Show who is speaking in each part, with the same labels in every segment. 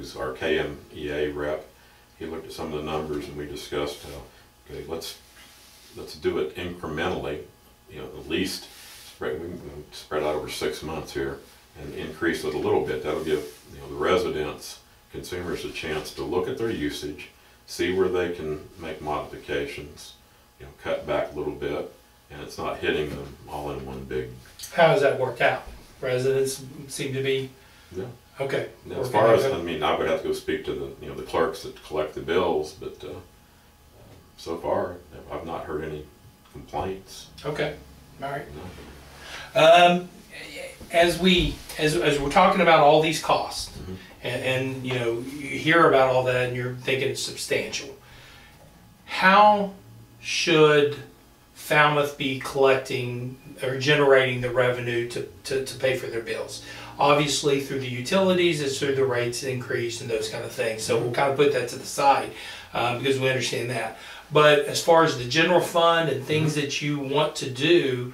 Speaker 1: who's our KMEA rep, he looked at some of the numbers and we discussed, okay, let's do it incrementally, at least spread out over 6 months here and increase it a little bit. That'll give the residents, consumers a chance to look at their usage, see where they can make modifications, cut back a little bit, and it's not hitting them all in one big.
Speaker 2: How does that work out? Residents seem to be.
Speaker 1: Yeah.
Speaker 2: Okay.
Speaker 1: As far as, I would have to go speak to the clerks that collect the bills, but so far I've not heard any complaints.
Speaker 2: Okay. All right.
Speaker 1: No.
Speaker 2: As we're talking about all these costs, and you hear about all that and you're thinking it's substantial, how should Falmouth be collecting or generating the revenue to pay for their bills? Obviously through the utilities, it's through the rates increase and those kind of things. So we'll kind of put that to the side because we understand that. But as far as the general fund and things that you want to do,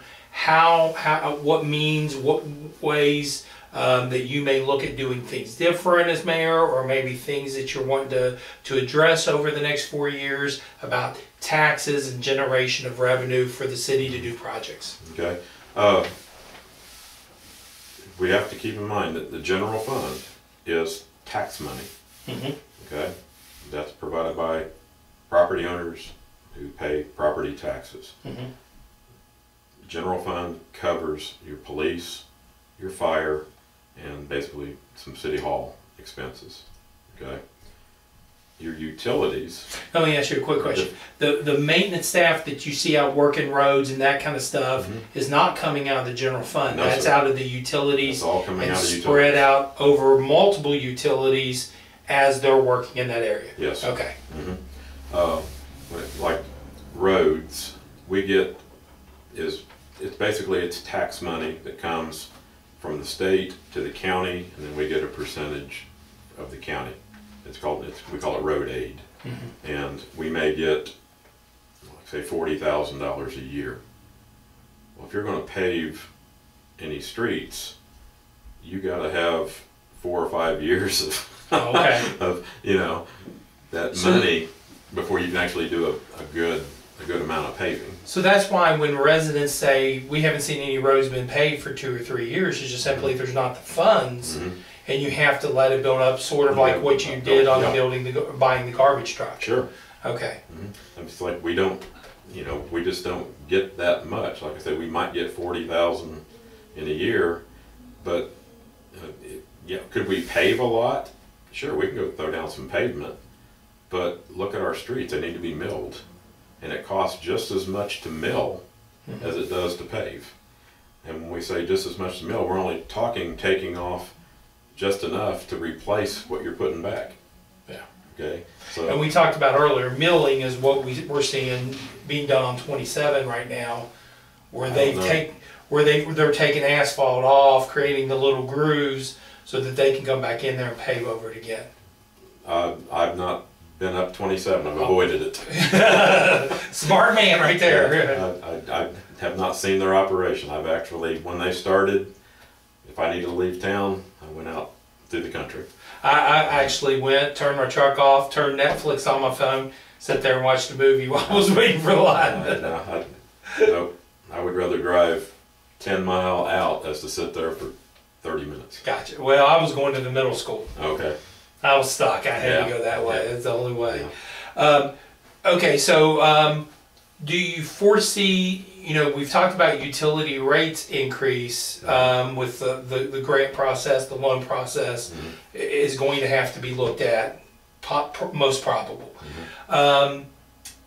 Speaker 2: what ways that you may look at doing things different as mayor, or maybe things that you're wanting to address over the next 4 years about taxes and generation of revenue for the city to do projects.
Speaker 1: Okay. We have to keep in mind that the general fund is tax money. Okay. That's provided by property owners who pay property taxes. General fund covers your police, your fire, and basically some city hall expenses. Okay. Your utilities.
Speaker 2: Let me ask you a quick question. The maintenance staff that you see out working roads and that kind of stuff is not coming out of the general fund. No, that's out of the utilities.
Speaker 1: It's all coming out of utilities.
Speaker 2: Spread out over multiple utilities as they're working in that area.
Speaker 1: Yes.
Speaker 2: Okay.
Speaker 1: Like roads, we get it's tax money that comes from the state to the county, and then we get a percentage of the county. We call it road aid, and we may get, say, $40,000 a year. Well, if you're going to pave any streets, you got to have 4 or 5 years of that money before you can actually do a good amount of paving.
Speaker 2: So that's why when residents say we haven't seen any roads been paved for 2 or 3 years, it's just simply there's not the funds. And you have to let it build up, sort of like what you did on buying the garbage truck.
Speaker 1: Sure.
Speaker 2: Okay.
Speaker 1: It's like we don't, we just don't get that much. Like I said, we might get 40,000 in a year, but could we pave a lot? Sure, we can go throw down some pavement, but look at our streets; they need to be milled, and it costs just as much to mill as it does to pave. And when we say just as much to mill, we're only talking taking off just enough to replace what you're putting back.
Speaker 2: Yeah.
Speaker 1: Okay. So.
Speaker 2: And we talked about earlier, milling is what we're seeing being done on 27 right now, where they're taking asphalt off, creating the little grooves so that they can come back in there and pave over it again.
Speaker 1: I've not been up 27. I've avoided it.
Speaker 2: Smart man right there.
Speaker 1: I have not seen their operation. I've actually, when they started, if I needed to leave town, I went out through the country.
Speaker 2: I actually went, turned my truck off, turned Netflix on my phone, sat there and watched a movie while I was waiting for the line.
Speaker 1: Nope. I would rather drive 10 miles out as to sit there for 30 minutes.
Speaker 2: Gotcha. Well, I was going to the middle school.
Speaker 1: Okay.
Speaker 2: I was stuck. I had to go that way. It's the only way.
Speaker 1: Yeah.
Speaker 2: Okay, so do you foresee, we've talked about utility rates increase with the grant process, the loan process is going to have to be looked at, most probable.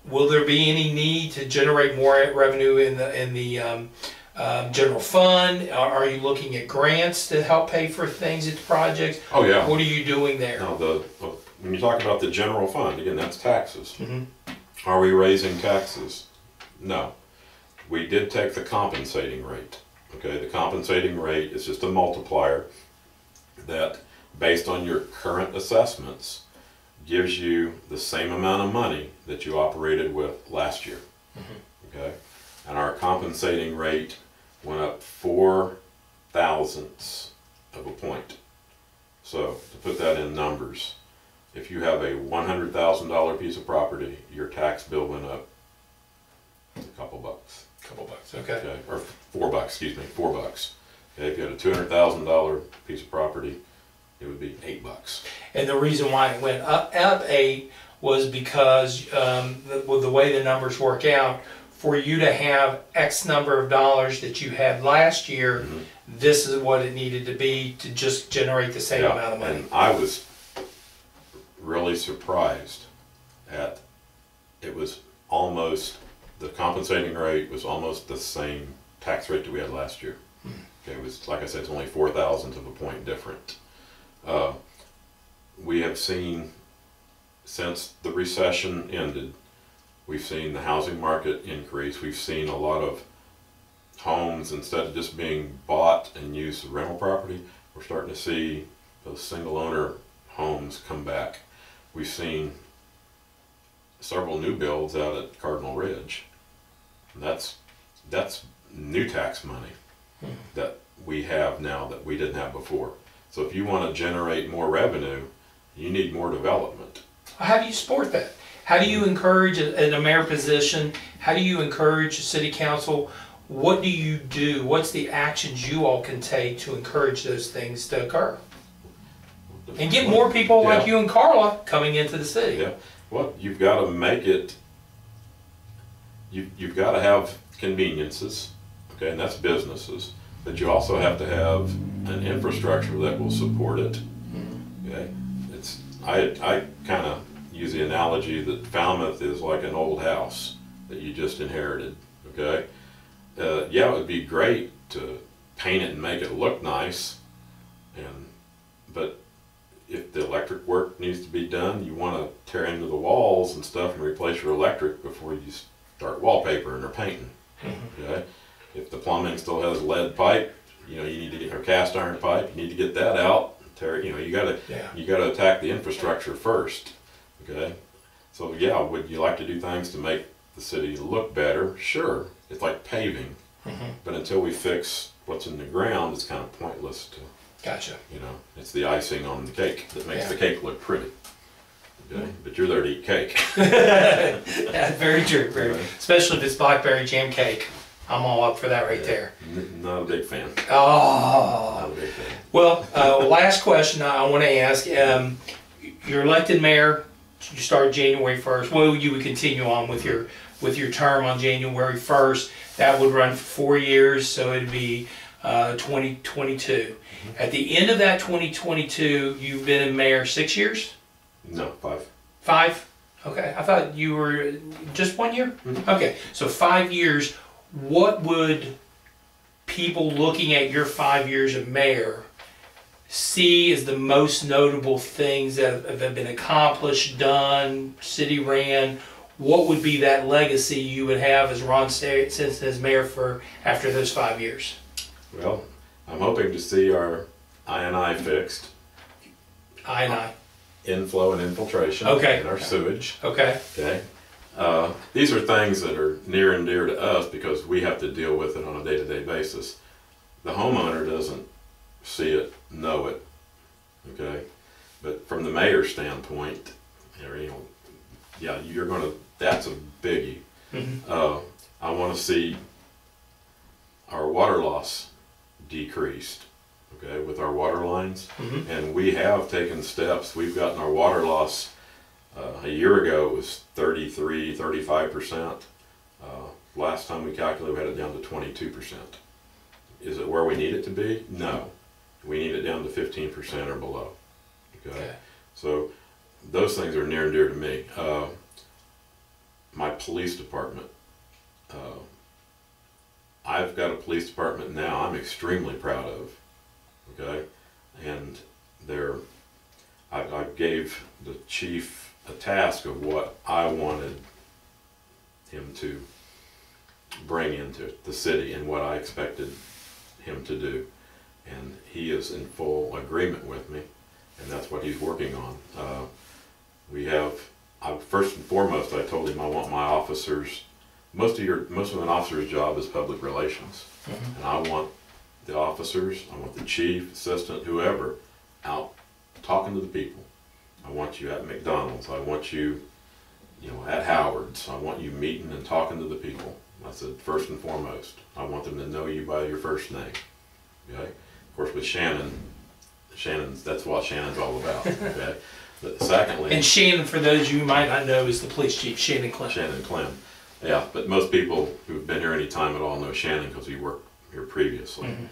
Speaker 2: Will there be any need to generate more revenue in the general fund? Are you looking at grants to help pay for things at the projects?
Speaker 1: Oh yeah.
Speaker 2: What are you doing there?
Speaker 1: No, when you talk about the general fund, again, that's taxes. Are we raising taxes? No. We did take the compensating rate. Okay, the compensating rate is just a multiplier that, based on your current assessments, gives you the same amount of money that you operated with last year. Okay, and our compensating rate went up 4 thousandths of a point. So to put that in numbers, if you have a $100,000 piece of property, your tax bill went up a couple bucks.
Speaker 2: Couple bucks, okay.
Speaker 1: Okay, or $4, excuse me, $4. Okay, if you had a $200,000 piece of property, it would be $8.
Speaker 2: And the reason why it went up 8 was because the way the numbers work out, for you to have X number of dollars that you had last year, this is what it needed to be to just generate the same amount of money.
Speaker 1: And I was really surprised at, it was almost, the compensating rate was almost the same tax rate that we had last year. Okay, it was, like I said, it's only 4,000th of a point different. We have seen, since the recession ended, we've seen the housing market increase. We've seen a lot of homes, instead of just being bought and used as rental property, we're starting to see those single owner homes come back. We've seen several new builds out at Cardinal Ridge. And that's new tax money that we have now that we didn't have before. So if you want to generate more revenue, you need more development.
Speaker 2: How do you support that? How do you encourage, in a mayor position, how do you encourage city council? What do you do? What's the actions you all can take to encourage those things to occur? And get more people like you and Carla coming into the city.
Speaker 1: Yeah, well, you've got to make it, you've got to have conveniences, okay, and that's businesses, but you also have to have an infrastructure that will support it, okay. I kind of use the analogy that Falmouth is like an old house that you just inherited, okay. Yeah, it would be great to paint it and make it look nice, but if the electric work needs to be done, you want to tear into the walls and stuff and replace your electric before you start wallpapering or painting. Okay? If the plumbing still has lead pipe, you need to get your cast iron pipe. You need to get that out. You gotta attack the infrastructure first. Okay? So yeah, would you like to do things to make the city look better? Sure. It's like paving, but until we fix what's in the ground, it's kind of pointless to.
Speaker 2: Gotcha.
Speaker 1: It's the icing on the cake that makes the cake look pretty. Okay? But you're there to eat cake.
Speaker 2: Yeah, very true. Especially if it's blackberry jam cake. I'm all up for that right there.
Speaker 1: Not a big fan.
Speaker 2: Oh.
Speaker 1: Not a big fan.
Speaker 2: Well, last question I want to ask. You're elected mayor. You start January 1st. Well, you would continue on with your term on January 1st. That would run for 4 years, so it'd be 2022. At the end of that 2022, you've been in mayor 6 years?
Speaker 1: No, 5.
Speaker 2: 5? Okay, I thought you were just 1 year? Okay, so 5 years. What would people looking at your 5 years of mayor see as the most notable things that have been accomplished, done, city ran? What would be that legacy you would have as Ron Stinson as mayor for after those 5 years?
Speaker 1: Well, I'm hoping to see our I&I fixed.
Speaker 2: I&I.
Speaker 1: Inflow and infiltration.
Speaker 2: Okay.
Speaker 1: And our sewage.
Speaker 2: Okay.
Speaker 1: Okay. These are things that are near and dear to us because we have to deal with it on a day-to-day basis. The homeowner doesn't see it, know it. Okay. But from the mayor's standpoint, that's a biggie. I want to see our water loss decreased, okay, with our water lines. And we have taken steps. We've gotten our water loss, a year ago it was 35%. Last time we calculated, we had it down to 22%. Is it where we need it to be? No. We need it down to 15% or below. Okay? So those things are near and dear to me. My police department. I've got a police department now I'm extremely proud of. Okay? And I gave the chief a task of what I wanted him to bring into the city and what I expected him to do. And he is in full agreement with me, and that's what he's working on. First and foremost, I told him I want my officers, most of an officer's job is public relations. And I want the officers, I want the chief, assistant, whoever, out talking to the people. I want you at McDonald's. I want you, at Howard's. I want you meeting and talking to the people. I said, first and foremost, I want them to know you by your first name. Okay? Of course, with Shannon's, that's what Shannon's all about. Okay? But secondly...
Speaker 2: And Shannon, for those you might not know, is the police chief, Shannon Clem.
Speaker 1: Shannon Clem. Yeah, but most people who've been here any time at all know Shannon because he worked here previously. Mm-hmm.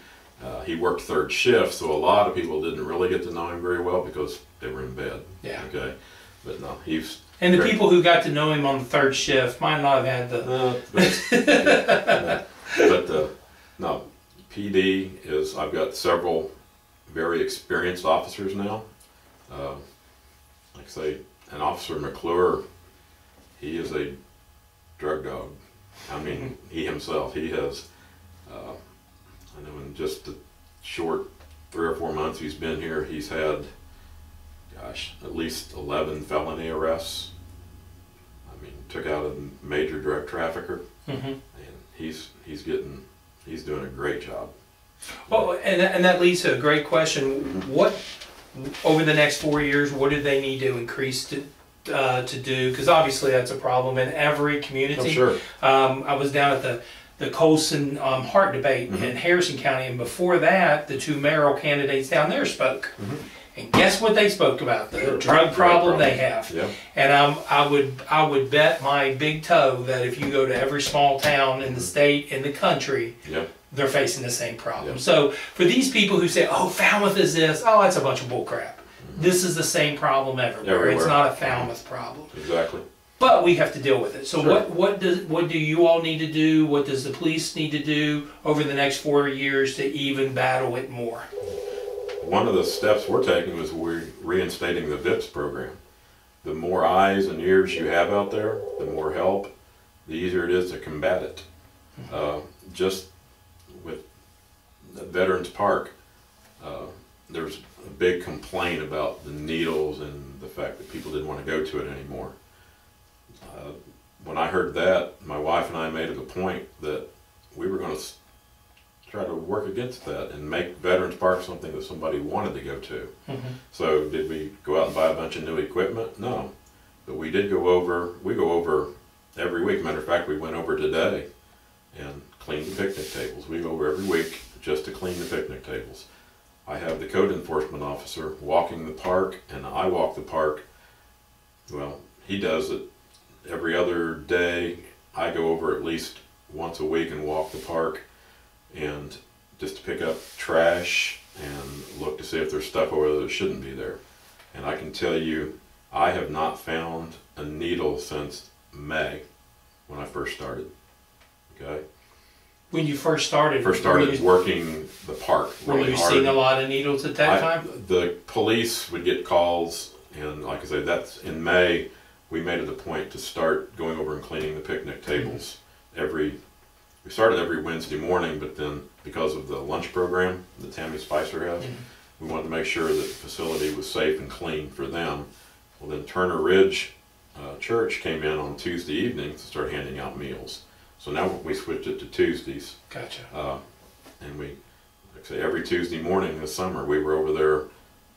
Speaker 1: He worked third shift, so a lot of people didn't really get to know him very well because they were in bed.
Speaker 2: Yeah.
Speaker 1: Okay? But no, he's...
Speaker 2: And the people who got to know him on the third shift might not have had the...
Speaker 1: No, PD is, I've got several very experienced officers now. Like I say, an Officer McClure, he is a drug dog. I mean, he himself, he has, I know in just the short 3 or 4 months he's been here, he's had, gosh, at least 11 felony arrests. I mean, took out a major drug trafficker, and he's doing a great job.
Speaker 2: Well, and that leads to a great question. What, over the next 4 years, what do they need to increase to do? Because obviously that's a problem in every community.
Speaker 1: Oh, sure.
Speaker 2: I was down at the Colson Hart debate in Harrison County, and before that, the 2 mayoral candidates down there spoke. And guess what they spoke about? The drug problem they have.
Speaker 1: Yeah.
Speaker 2: And I would bet my big toe that if you go to every small town in the state, in the country, they're facing the same problem. So for these people who say, oh, Falmouth is this, oh, that's a bunch of bull crap. This is the same problem everywhere. It's not a Falmouth problem.
Speaker 1: Exactly.
Speaker 2: But we have to deal with it. So what do you all need to do? What does the police need to do over the next 4 years to even battle it more?
Speaker 1: One of the steps we're taking is we're reinstating the VIPS program. The more eyes and ears you have out there, the more help, the easier it is to combat it. Just with Veterans Park, there's a big complaint about the needles and the fact that people didn't want to go to it anymore. When I heard that, my wife and I made it a point that we were going to try to work against that and make Veterans Park something that somebody wanted to go to. So did we go out and buy a bunch of new equipment? No. But we did go over every week. Matter of fact, we went over today and cleaned the picnic tables. We go over every week just to clean the picnic tables. I have the code enforcement officer walking the park, and I walk the park. Well, he does it every other day. I go over at least once a week and walk the park, and just to pick up trash and look to see if there's stuff over there that shouldn't be there. And I can tell you, I have not found a needle since May when I first started. Okay?
Speaker 2: When you first started?
Speaker 1: Working the park really hard.
Speaker 2: Were you seeing a lot of needles at that time?
Speaker 1: The police would get calls, and like I say, that's in May, we made it a point to start going over and cleaning the picnic tables. We started every Wednesday morning, but then because of the lunch program that Tammy Spicer has, we wanted to make sure that the facility was safe and clean for them. Well, then Turner Ridge Church came in on Tuesday evening to start handing out meals. So now we switched it to Tuesdays.
Speaker 2: Gotcha.
Speaker 1: And we, like I say, every Tuesday morning this summer, we were over there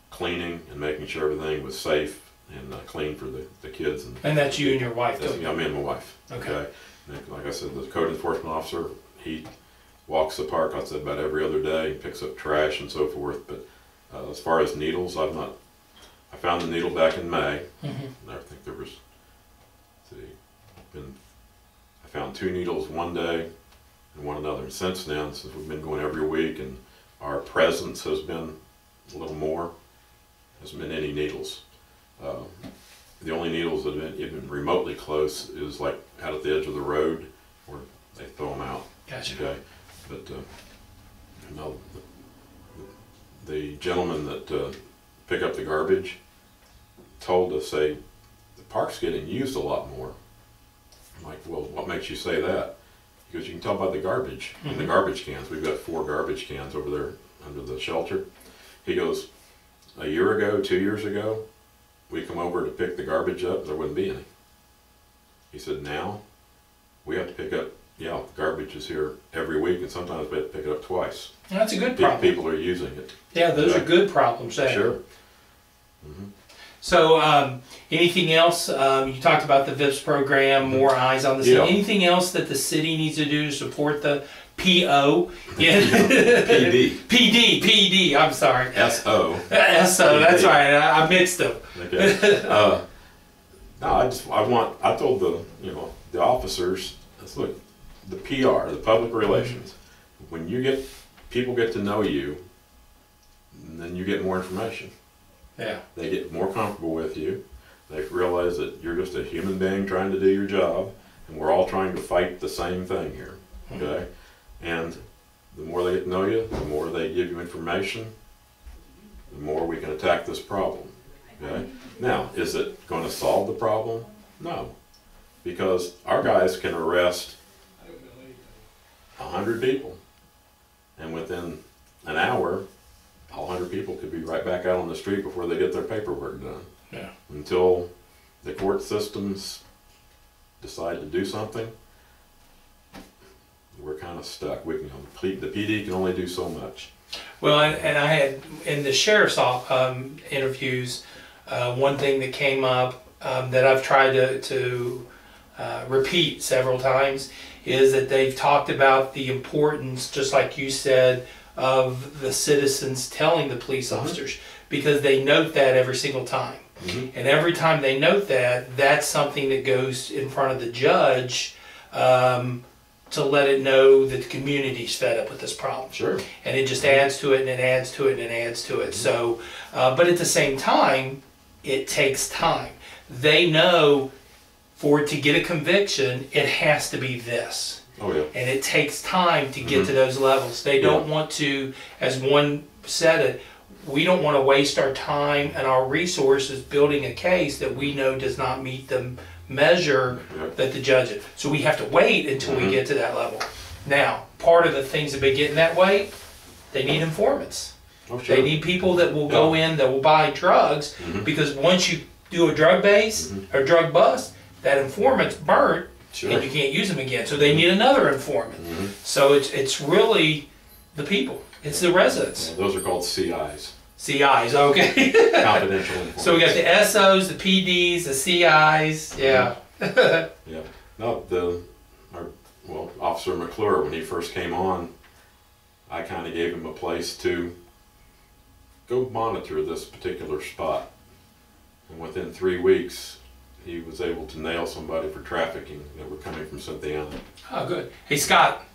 Speaker 1: cleaning and making sure everything was safe and clean for the kids.
Speaker 2: And that's you and your wife, too?
Speaker 1: Yeah, me and my wife.
Speaker 2: Okay.
Speaker 1: And like I said, the code enforcement officer, he walks the park, I said, about every other day, picks up trash and so forth. But as far as needles, I found the needle back in May. I think there was, I found 2 needles one day and one another. And since then, since we've been going every week and our presence has been a little more, hasn't been any needles. The only needles that have been even remotely close is like out at the edge of the road where they throw them out.
Speaker 2: Gotcha.
Speaker 1: Okay, but no, the gentleman that pick up the garbage told us, say, the park's getting used a lot more. I'm like, well, what makes you say that? He goes, you can tell by the garbage in the garbage cans. We've got 4 garbage cans over there under the shelter. He goes, a year ago, 2 years ago, we come over to pick the garbage up, there wouldn't be any. He said, now we have to pick up, the garbage is here every week, and sometimes we have to pick it up twice.
Speaker 2: That's a good problem.
Speaker 1: People are using it.
Speaker 2: Yeah, those are good problems.
Speaker 1: Sure.
Speaker 2: So, anything else? You talked about the VIPS program, more eyes on the city.
Speaker 1: Yeah.
Speaker 2: Anything else that the city needs to do to support the PO? Yeah. PD. I'm sorry.
Speaker 1: SO.
Speaker 2: SO. That's right. I mixed them.
Speaker 1: Okay. No, I told the officers, look, the PR, the public relations. When people get to know you, then you get more information.
Speaker 2: Yeah.
Speaker 1: They get more comfortable with you. They realize that you're just a human being trying to do your job, and we're all trying to fight the same thing here. Okay? And the more they get to know you, the more they give you information, the more we can attack this problem. Okay? Now, is it going to solve the problem? No. Because our guys can arrest 100 people, and within an hour, all 100 people could be right back out on the street before they get their paperwork done.
Speaker 2: Yeah.
Speaker 1: Until the court systems decide to do something, we're kind of stuck. The PD can only do so much.
Speaker 2: Well, and I had in the sheriff's interviews, one thing that came up that I've tried to repeat several times is that they've talked about the importance, just like you said, of the citizens telling the police officers, because they note that every single time. And every time they note that, that's something that goes in front of the judge to let it know that the community's fed up with this problem.
Speaker 1: Sure.
Speaker 2: And it just adds to it and it adds to it and it adds to it. So, but at the same time, it takes time. They know for it to get a conviction, it has to be this.
Speaker 1: Oh, yeah.
Speaker 2: And it takes time to get to those levels. They don't want to, as one said it, we don't want to waste our time and our resources building a case that we know does not meet the measure that the judge is. So we have to wait until we get to that level. Now, part of the things that they get in that way, they need informants.
Speaker 1: Oh, sure.
Speaker 2: They need people that will go in, that will buy drugs, because once you do a drug base or drug bust, that informant's burnt.
Speaker 1: Sure.
Speaker 2: And you can't use them again. So they need another informant. So it's really the people. It's the residents.
Speaker 1: Yeah, those are called CIs.
Speaker 2: CIs, okay.
Speaker 1: Confidential informants.
Speaker 2: So we got the SOs, the PDs, the CIs. Yeah.
Speaker 1: Yeah. No, Officer McClure, when he first came on, I kind of gave him a place to go monitor this particular spot. And within 3 weeks, he was able to nail somebody for trafficking that were coming from Cynthiana.
Speaker 2: Oh, good. Hey, Scott.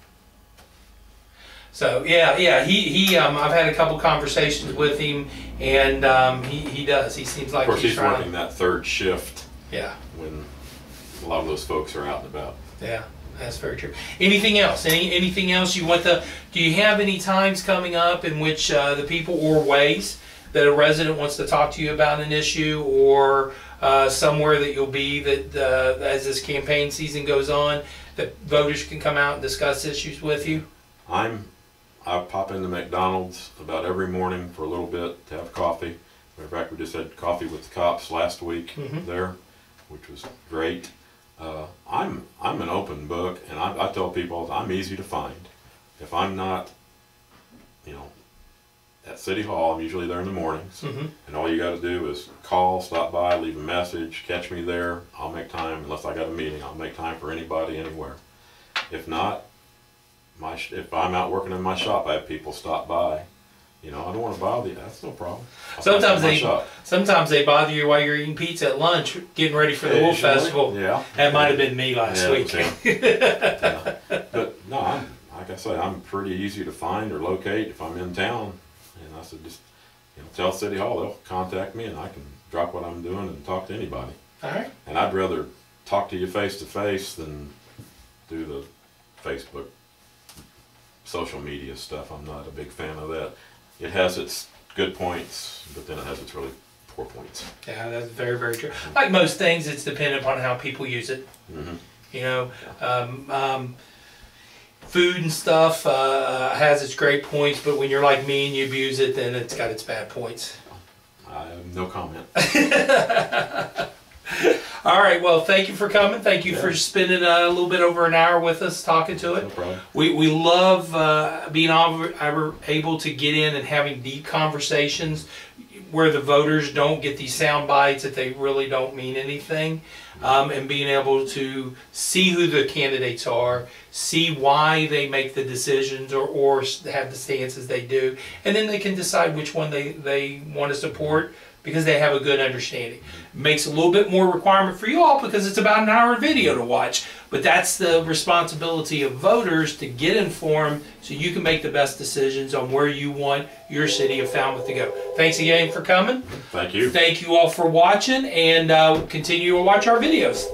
Speaker 2: So yeah. He I've had a couple conversations with him, and he does. He seems like
Speaker 1: of course, he's
Speaker 2: trying.
Speaker 1: working that third shift.
Speaker 2: Yeah.
Speaker 1: When a lot of those folks are out and about.
Speaker 2: Yeah, that's very true. Anything else? Anything else you want to? Do you have any times coming up in which the people or ways that a resident wants to talk to you about an issue, or somewhere that you'll be that as this campaign season goes on, that voters can come out and discuss issues with you?
Speaker 1: I pop into McDonald's about every morning for a little bit to have coffee. Matter of fact, we just had coffee with the cops last week there, which was great. I'm an open book, and I tell people I'm easy to find. If I'm not, at City Hall, I'm usually there in the mornings, and all you got to do is call, stop by, leave a message, catch me there. I'll make time, unless I got a meeting, I'll make time for anybody, anywhere. If not, if I'm out working in my shop, I have people stop by. I don't want to bother you. That's no problem.
Speaker 2: Sometimes they bother you while you're eating pizza at lunch, getting ready for the Wolf Festival.
Speaker 1: Yeah,
Speaker 2: that might have been me last week.
Speaker 1: Yeah. But no, like I say, I'm pretty easy to find or locate if I'm in town. And I said, just tell City Hall, they'll contact me, and I can drop what I'm doing and talk to anybody.
Speaker 2: All right.
Speaker 1: And I'd rather talk to you face to face than do the Facebook, social media stuff. I'm not a big fan of that. It has its good points, but then it has its really poor points.
Speaker 2: Yeah, that's very, very true. Like most things, it's dependent upon how people use it. Food and stuff has its great points, but when you're like me and you abuse it, then it's got its bad points.
Speaker 1: I have no comment.
Speaker 2: All right, well, thank you for coming. Thank you for spending a little bit over an hour with us talking to it.
Speaker 1: No problem.
Speaker 2: We love being able to get in and having deep conversations. where the voters don't get these sound bites that they really don't mean anything, and being able to see who the candidates are, see why they make the decisions or have the stances they do, and then they can decide which one they want to support because they have a good understanding. It makes a little bit more requirement for you all because it's about an hour video to watch, but that's the responsibility of voters to get informed so you can make the best decisions on where you want your city of Falmouth to go. Thanks again for coming.
Speaker 1: Thank you.
Speaker 2: Thank you all for watching, and continue to watch our videos.